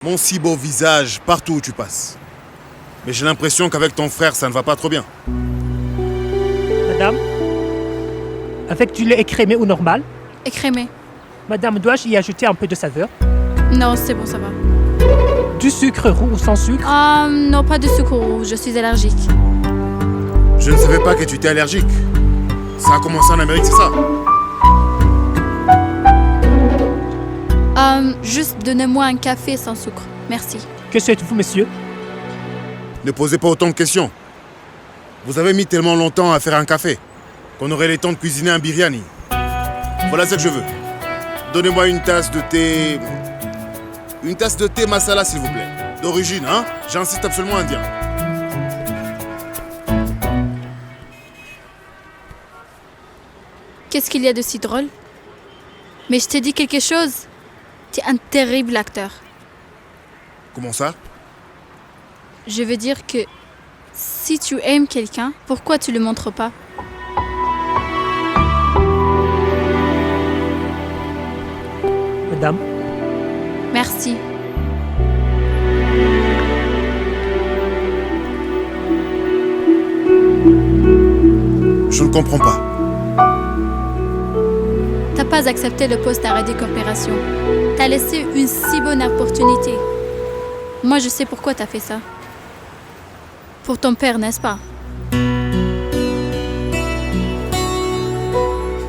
Mon si beau visage partout où tu passes. Mais j'ai l'impression qu'avec ton frère, ça ne va pas trop bien. Madame, avec du lait écrémé ou normal? Écrémé. Madame, dois-je y ajouter un peu de saveur? Non, c'est bon, ça va. Du sucre roux ou sans sucre? Non, pas de sucre roux, je suis allergique. Je ne savais pas que tu étais allergique. Ça a commencé en Amérique, c'est ça? Juste donnez-moi un café sans sucre. Merci. Que souhaitez-vous, monsieur? Ne posez pas autant de questions. Vous avez mis tellement longtemps à faire un café qu'on aurait le temps de cuisiner un biryani. Voilà ce que je veux. Donnez-moi une tasse de thé... Une tasse de thé masala, s'il vous plaît. D'origine, hein? J'insiste, absolument indien. Qu'est-ce qu'il y a de si drôle? Mais je t'ai dit quelque chose. T'es un terrible acteur. Comment ça? Je veux dire que si tu aimes quelqu'un, pourquoi tu le montres pas? Madame, Merci. Je ne comprends pas. T'as pas accepté le poste d'arrêt des coopérations. T'as laissé une si bonne opportunité. Moi, je sais pourquoi t'as fait ça. Pour ton père, n'est-ce pas?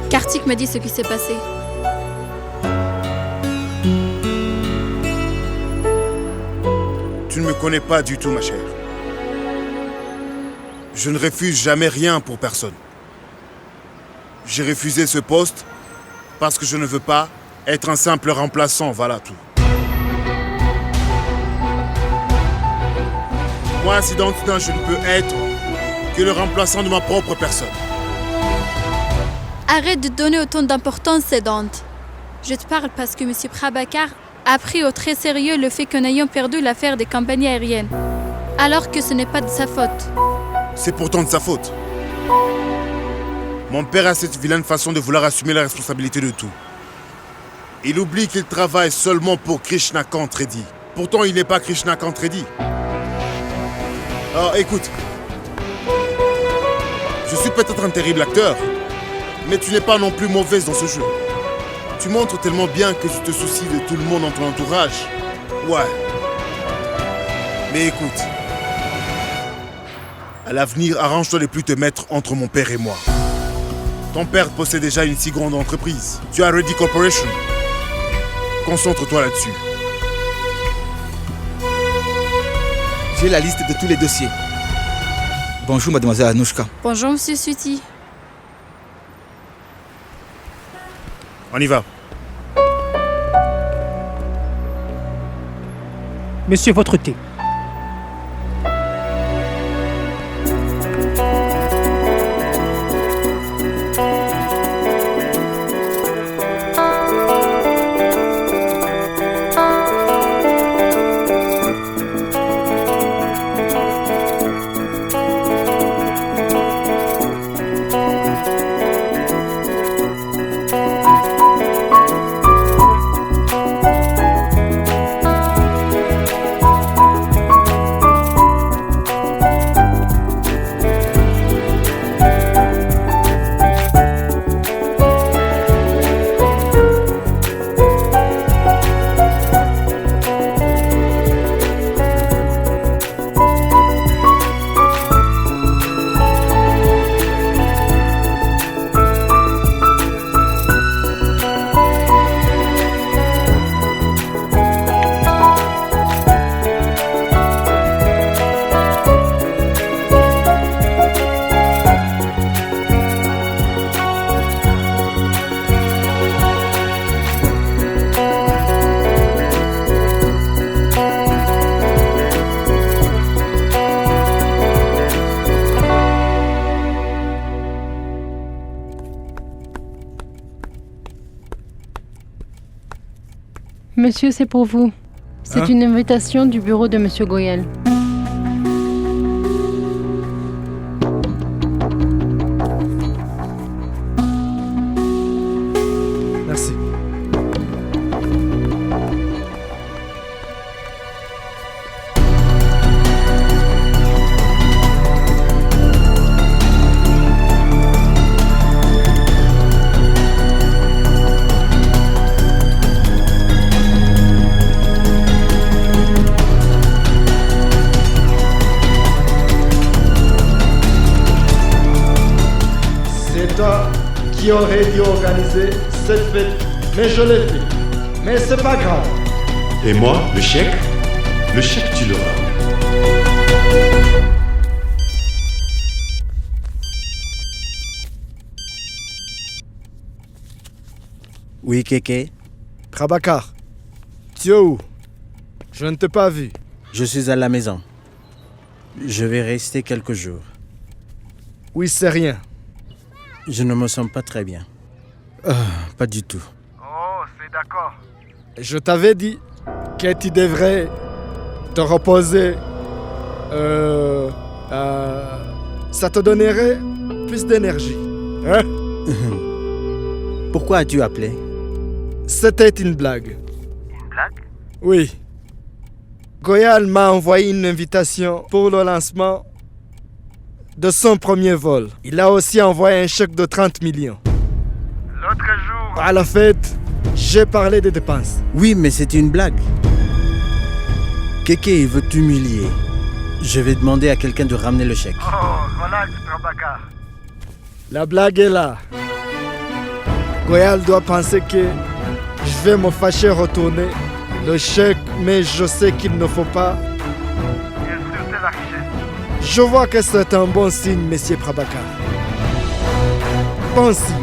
Kartik me dit ce qui s'est passé. Tu ne me connais pas du tout, ma chère. Je ne refuse jamais rien pour personne. J'ai refusé ce poste parce que je ne veux pas être un simple remplaçant, voilà tout. Moi, incidemment, je ne peux être que le remplaçant de ma propre personne. Arrête de donner autant d'importance, Sédante. Je te parle parce que M. Prabhakar a pris au très sérieux le fait que nous ayons perdu l'affaire des compagnies aériennes. Alors que ce n'est pas de sa faute. C'est pourtant de sa faute. Mon père a cette vilaine façon de vouloir assumer la responsabilité de tout. Il oublie qu'il travaille seulement pour Krishnakant Reddy. Pourtant, il n'est pas Krishnakant Reddy. Alors, écoute. Je suis peut-être un terrible acteur, mais tu n'es pas non plus mauvaise dans ce jeu. Tu montres tellement bien que tu te soucies de tout le monde dans ton entourage. Ouais. Mais écoute. À l'avenir, arrange-toi de plus te mettre entre mon père et moi. Ton père possède déjà une si grande entreprise. Tu as Reddy Corporation. Concentre-toi là-dessus. J'ai la liste de tous les dossiers. Bonjour, mademoiselle Anouchka. Bonjour, Monsieur Suti. On y va. monsieur, votre thé. Monsieur, c'est pour vous. C'est une invitation du bureau de Monsieur Goyal. Merci. qui aurait dû organiser cette fête, mais je l'ai fait. Mais c'est pas grave. Et moi, le chèque, tu l'auras. Oui, Kéké, Prabhakar, tu es où? Je ne t'ai pas vu. je suis à la maison. Je vais rester quelques jours. Oui, c'est rien. Je ne me sens pas très bien. Pas du tout. Oh, c'est d'accord. Je t'avais dit que tu devrais te reposer. Ça te donnerait plus d'énergie. Hein? Pourquoi as-tu appelé? C'était une blague. Une blague? Oui. Goyal m'a envoyé une invitation pour le lancement de son premier vol. Il a aussi envoyé un chèque de 30 millions. L'autre jour... À la fête, j'ai parlé des dépenses. Oui, mais c'est une blague. Kéké, il veut t'humilier. Je vais demander à quelqu'un de ramener le chèque. Oh, relax, Prabhakar. La blague est là. Goyal doit penser que je vais me fâcher retourner le chèque, mais je sais qu'il ne faut pas. Insulter la richesse. Je vois que c'est un bon signe, Monsieur Prabhakar. Bon signe.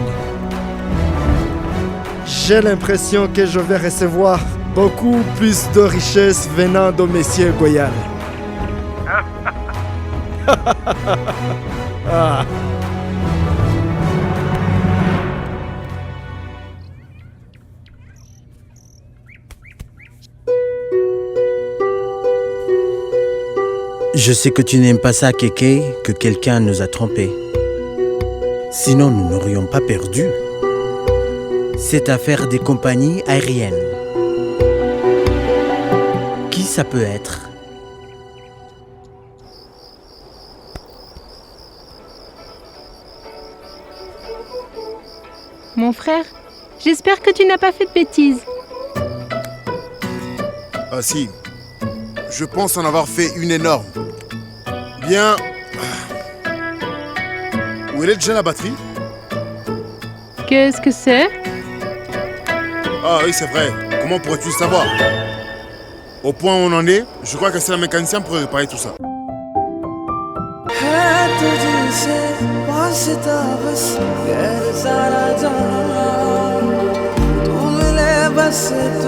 J'ai l'impression que je vais recevoir beaucoup plus de richesses venant de Monsieur Goyal. Ah. Je sais que tu n'aimes pas ça, Kéké, que quelqu'un nous a trompés. Sinon, nous n'aurions pas perdu. Cette affaire des compagnies aériennes. Qui ça peut être? Mon frère, j'espère que tu n'as pas fait de bêtises. Ah si, je pense en avoir fait une énorme. Bien... Où est déjà la batterie? Qu'est-ce que c'est? Ah oui, c'est vrai. Comment pourrais-tu le savoir? Au point où on en est, je crois que c'est un mécanicien pour réparer tout ça. बस तू